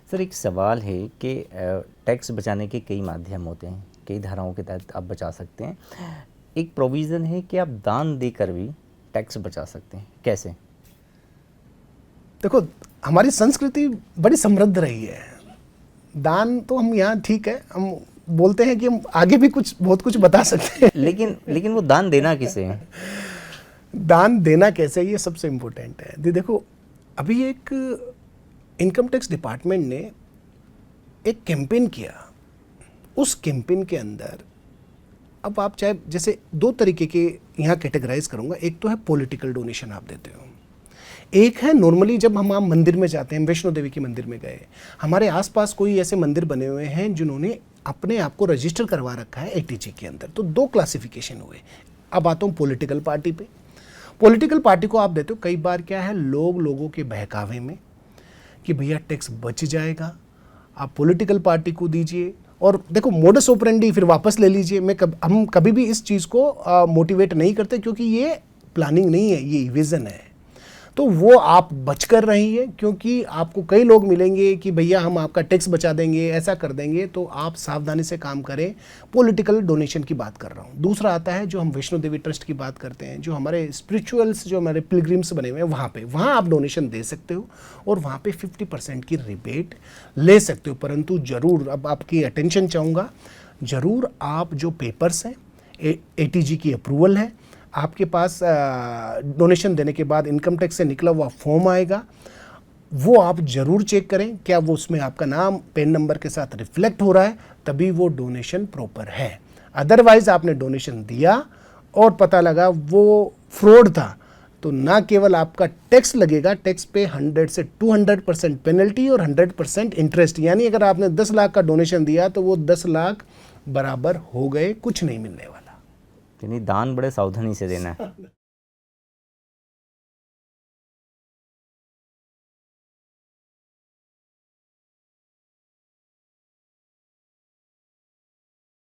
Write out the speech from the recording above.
Sir एक सवाल है कि टैक्स बचाने के कई माध्यम होते हैं, कई धाराओं के तहत आप बचा सकते हैं। एक प्रोविज़न है कि आप दान देकर भी टैक्स बचा सकते हैं, कैसे? देखो, हमारी संस्कृति बड़ी समृद्ध रही है। दान तो हम यहाँ ठीक है, हम बोलते हैं कि हम आगे भी कुछ बहुत कुछ बता सकते हैं। लेकिन वो दान देना किसे है? दान देना कैसे, ये सबसे इम्पोर्टेंट है। देखो, अभी एक इनकम टैक्स डिपार्टमेंट ने एक कैंपेन किया। उस कैंपेन के अंदर अब आप चाहे जैसे दो तरीके के यहाँ कैटेगराइज करूँगा। एक तो है पॉलिटिकल डोनेशन आप देते हो, एक है नॉर्मली जब हम मंदिर में जाते हैं, वैष्णो देवी के मंदिर में गए, हमारे आसपास कोई ऐसे मंदिर बने हुए हैं जिन्होंने अपने आप को रजिस्टर करवा रखा है एटीजी के अंदर, तो दो क्लासिफिकेशन हुए। अब आता हूँ पॉलिटिकल पार्टी पे। पॉलिटिकल पार्टी को आप देते हो, कई बार क्या है, लोगों के बहकावे में कि भैया टैक्स बच जाएगा, आप पॉलिटिकल पार्टी को दीजिए और देखो मोडस ऑपरेंडी फिर वापस ले लीजिए। हम कभी भी इस चीज़ को मोटिवेट नहीं करते, क्योंकि ये प्लानिंग नहीं है, ये इवेजन है। तो वो आप बच कर रहिए, क्योंकि आपको कई लोग मिलेंगे कि भैया हम आपका टैक्स बचा देंगे, ऐसा कर देंगे, तो आप सावधानी से काम करें। पॉलिटिकल डोनेशन की बात कर रहा हूँ। दूसरा आता है जो हम वैष्णो देवी ट्रस्ट की बात करते हैं, जो हमारे स्पिरिचुअल्स, जो हमारे पिलग्रिम्स बने हुए हैं, वहाँ आप डोनेशन दे सकते हो और वहाँ पे 50% की रिबेट ले सकते हो। परंतु ज़रूर अब आपकी अटेंशन चाहूँगा, ज़रूर आप जो पेपर्स हैं, एटीजी की अप्रूवल है, आपके पास डोनेशन देने के बाद इनकम टैक्स से निकला हुआ फॉर्म आएगा, वो आप ज़रूर चेक करें क्या वो उसमें आपका नाम पैन नंबर के साथ रिफ्लेक्ट हो रहा है, तभी वो डोनेशन प्रॉपर है। अदरवाइज़ आपने डोनेशन दिया और पता लगा वो फ्रॉड था, तो ना केवल आपका टैक्स लगेगा, टैक्स पे 100 से 200% पेनल्टी और 100% इंटरेस्ट। यानी अगर आपने 10 लाख का डोनेशन दिया तो वो 10 लाख बराबर हो गए, कुछ नहीं मिलने वाला। यानी दान बड़े सावधानी से देना है।